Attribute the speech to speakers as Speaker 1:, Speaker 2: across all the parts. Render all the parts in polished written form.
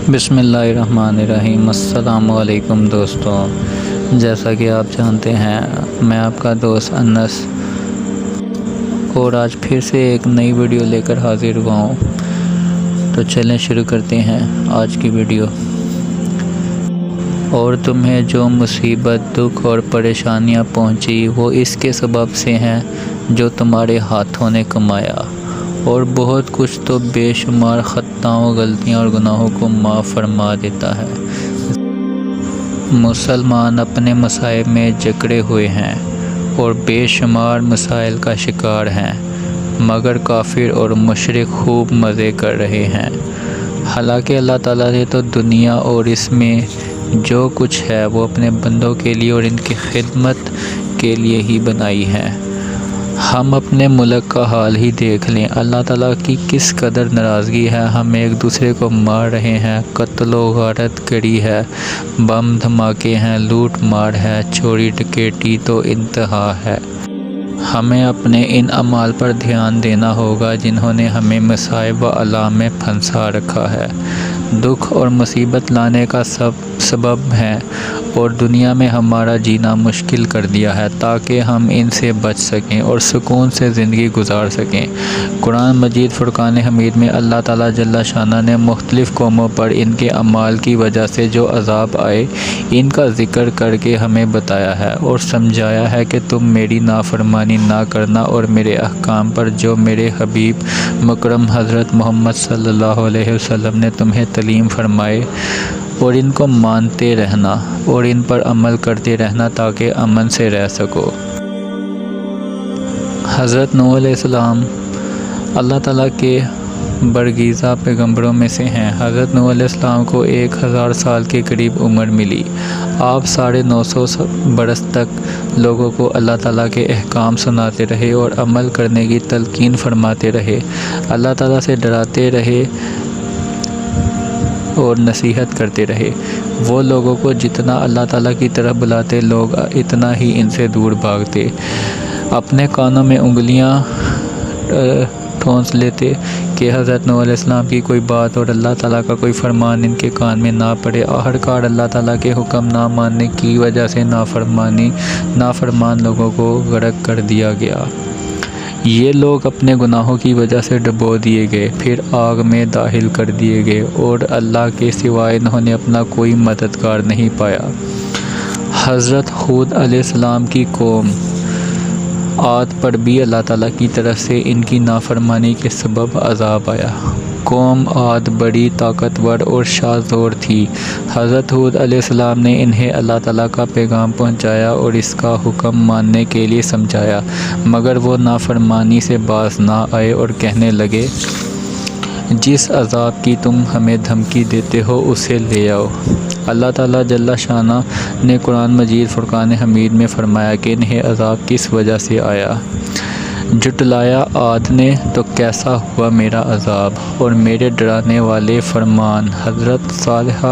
Speaker 1: بسم اللہ الرحمن الرحیم۔ السلام علیکم دوستوں، جیسا کہ آپ جانتے ہیں میں آپ کا دوست انس اور آج پھر سے ایک نئی ویڈیو لے کر حاضر ہوا ہوں۔ تو چلیں شروع کرتے ہیں آج کی ویڈیو۔ اور تمہیں جو مصیبت، دکھ اور پریشانیاں پہنچی وہ اس کے سبب سے ہیں جو تمہارے ہاتھوں نے کمایا، اور بہت کچھ تو بے شمار خطاؤں، غلطیاں اور گناہوں کو معاف فرما دیتا ہے۔ مسلمان اپنے مصائب میں جکڑے ہوئے ہیں اور بے شمار مسائل کا شکار ہیں، مگر کافر اور مشرک خوب مزے کر رہے ہیں۔ حالانکہ اللہ تعالیٰ نے تو دنیا اور اس میں جو کچھ ہے وہ اپنے بندوں کے لیے اور ان کی خدمت کے لیے ہی بنائی ہے۔ ہم اپنے ملک کا حال ہی دیکھ لیں، اللہ تعالیٰ کی کس قدر ناراضگی ہے۔ ہم ایک دوسرے کو مار رہے ہیں، قتل و غارت کری ہے، بم دھماکے ہیں، لوٹ مار ہے، چوری ڈکیتی تو انتہا ہے۔ ہمیں اپنے ان اعمال پر دھیان دینا ہوگا جنہوں نے ہمیں مصائب و آلام میں پھنسا رکھا ہے، دکھ اور مصیبت لانے کا سبب ہیں اور دنیا میں ہمارا جینا مشکل کر دیا ہے، تاکہ ہم ان سے بچ سکیں اور سکون سے زندگی گزار سکیں۔ قرآن مجید فرقان حمید میں اللہ تعالیٰ جل شانہ نے مختلف قوموں پر ان کے اعمال کی وجہ سے جو عذاب آئے ان کا ذکر کر کے ہمیں بتایا ہے اور سمجھایا ہے کہ تم میری نافرمانی نہ کرنا اور میرے احکام پر جو میرے حبیب مکرم حضرت محمد صلی اللہ علیہ وسلم نے تمہیں تعلیم فرمائے اور ان کو مانتے رہنا اور ان پر عمل کرتے رہنا تاکہ امن سے رہ سکو۔ حضرت نوح علیہ السلام اللہ تعالیٰ کے برگزیدہ پیغمبروں میں سے ہیں۔ حضرت نوح علیہ السلام کو 1000 سال کے قریب عمر ملی۔ آپ 950 برس تک لوگوں کو اللہ تعالیٰ کے احکام سناتے رہے اور عمل کرنے کی تلقین فرماتے رہے، اللہ تعالیٰ سے ڈراتے رہے اور نصیحت کرتے رہے۔ وہ لوگوں کو جتنا اللہ تعالیٰ کی طرف بلاتے لوگ اتنا ہی ان سے دور بھاگتے، اپنے کانوں میں انگلیاں ٹھونس لیتے کہ حضرت نوح علیہ السلام کی کوئی بات اور اللہ تعالیٰ کا کوئی فرمان ان کے کان میں نہ پڑے۔ آخرکار اللہ تعالیٰ کے حکم نہ ماننے کی وجہ سے نافرمان لوگوں کو غرق کر دیا گیا۔ یہ لوگ اپنے گناہوں کی وجہ سے ڈبو دیے گئے، پھر آگ میں داخل کر دیے گئے اور اللہ کے سوائے انہوں نے اپنا کوئی مددگار نہیں پایا۔ حضرت ہود علیہ السلام کی قوم عاد پر بھی اللہ تعالیٰ کی طرف سے ان کی نافرمانی کے سبب عذاب آیا۔ قوم عاد بڑی طاقتور اور شاذور تھی۔ حضرت ہود علیہ السلام نے انہیں اللہ تعالیٰ کا پیغام پہنچایا اور اس کا حکم ماننے کے لیے سمجھایا، مگر وہ نافرمانی سے باز نہ آئے اور کہنے لگے، جس عذاب کی تم ہمیں دھمکی دیتے ہو اسے لے آؤ۔ اللہ تعالیٰ جل شانہ نے قرآن مجید فرقان حمید میں فرمایا کہ انہیں عذاب کس وجہ سے آیا۔ جھٹلایا عاد نے تو کیسا ہوا میرا عذاب اور میرے ڈرانے والے فرمان۔ حضرت صالح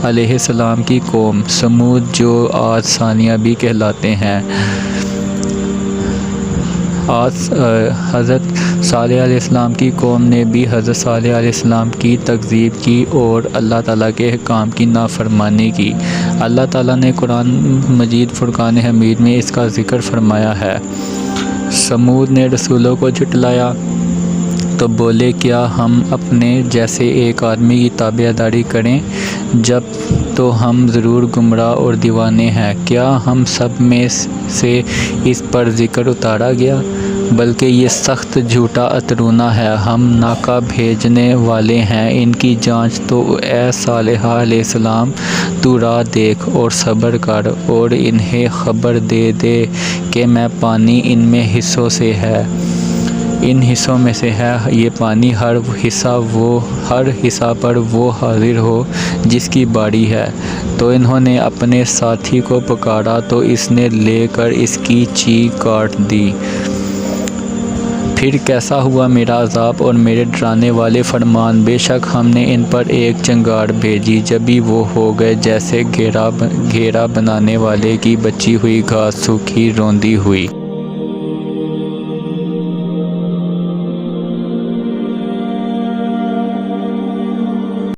Speaker 1: علیہ السلام کی قوم سمود، جو عاد ثانیہ بھی کہلاتے ہیں، حضرت صالح علیہ السلام کی قوم نے بھی حضرت صالح علیہ السلام کی تکذیب کی اور اللہ تعالیٰ کے احکام کی نافرمانی کی۔ اللہ تعالیٰ نے قرآن مجید فرقان حمید میں اس کا ذکر فرمایا ہے۔ سمود نے رسولوں کو جھٹلایا تو بولے، کیا ہم اپنے جیسے ایک آدمی کی تابعداری کریں؟ جب تو ہم ضرور گمراہ اور دیوانے ہیں۔ کیا ہم سب میں سے اس پر ذکر اتارا گیا؟ بلکہ یہ سخت جھوٹا اترونا ہے، ہم ناکہ بھیجنے والے ہیں ان کی جانچ تو اے صالح علیہ السلام تو راہ دیکھ اور صبر کر اور انہیں خبر دے دے کہ میں پانی ان میں حصوں سے ہے، ان حصوں میں سے ہے یہ پانی، ہر حصہ پر وہ حاضر ہو جس کی باری ہے۔ تو انہوں نے اپنے ساتھی کو پکارا تو اس نے لے کر اس کی چیخ کاٹ دی۔ پھر کیسا ہوا میرا عذاب اور میرے ڈرانے والے فرمان۔ بے شک ہم نے ان پر ایک چنگاڑ بھیجی، جبھی وہ ہو گئے جیسے گھیرا بنانے والے کی بچی ہوئی گھاس سوکھی روندی ہوئی۔